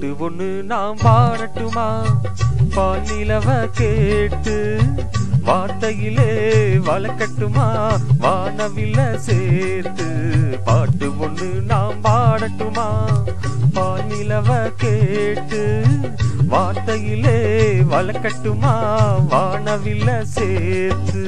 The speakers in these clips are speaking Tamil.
பாட்டு ஒண்ணு நாம் பாடட்டுமா? பால் நிலவ கேட்டு வார்த்தையிலே வளர்க்கட்டுமா? வானவில்ல சேர்த்து பாட்டு ஒண்ணு நாம் பாடட்டுமா? பால் நிலவ கேட்டு வார்த்தையிலே வளர்க்கட்டுமா? வானவில்ல சேர்த்து.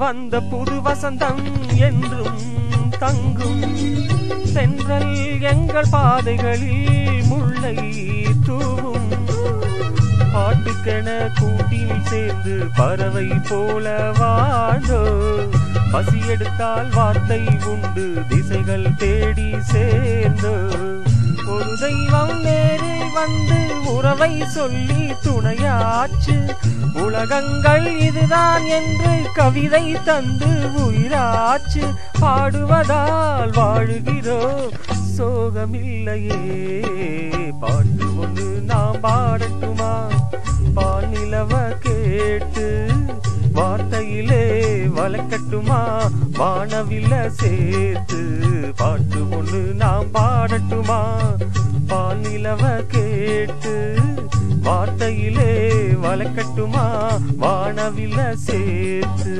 வந்த புது வசந்தம் என்றும் தங்கும் தென்றல் எங்கள் பாதைகளில் முல்லை தூவும். பாட்டுக்கென கூட்டில் சேர்ந்து பறவை போல வாழ்ந்தோ. பசி எடுத்தால் வார்த்தை உண்டு திசைகள் தேடி சேர்ந்தோ. ஒரு தெய்வம் நேரில் வந்து உறவை சொல்லி துணையாச்சு. உலகங்கள் இதுதான் என்று கவிதை தந்து உயிராச்சு. பாடுவதால் வாழுகிறோம் சோகமில்லையே. பாட்டு ஒண்ணு நாம் பாடட்டுமா? பால் நிலவ கேட்டு வார்த்தையிலே வளர்க்கட்டுமா? வானவில்ல சேர்த்து பாட்டு ஒண்ணு நாம் பாடட்டுமா? பால் நிலவ கேட்டு வார்த்தையிலே வளர்க்கட்டுமா? வானவில்ல சேர்த்து.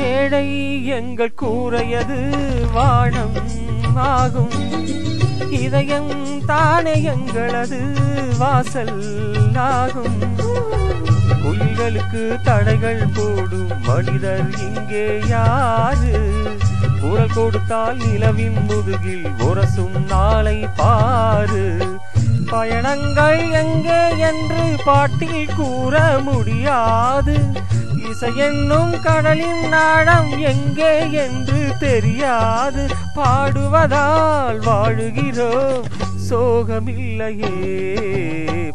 ஏழை எங்கள் கூரையது வானம் ஆகும். இதயம் தானே எங்களது வாசல் ஆகும். குயில்களுக்கு தடைகள் போடும் மனிதர் இங்கே யாரு? குரல் கொடுத்தால் நிலவின் முதுகில் உரசும் நாளை பாரு. பயணங்கள் எங்கே என்று பாட்டில் கூற முடியாது. இசை என்னும் கடலின் நாடம் எங்கே என்று தெரியாது. பாடுவதால் வாழுகிறோம் சோகமில்லையே.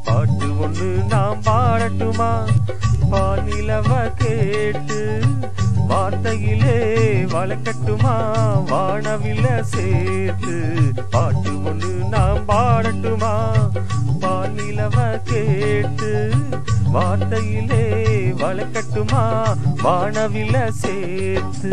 பாட்டு ஒண்ணு நாம் பாடட்டுமா? பால் நிலவ கேட்டு வார்த்தையிலே வளர்க்கட்டுமா? வானவில்ல சேர்த்து பாட்டு ஒண்ணு நாம் பாடட்டுமா? பால் நிலவ கேட்டு வார்த்தையிலே வளர்க்கட்டுமா? வானவில்ல சேர்த்து.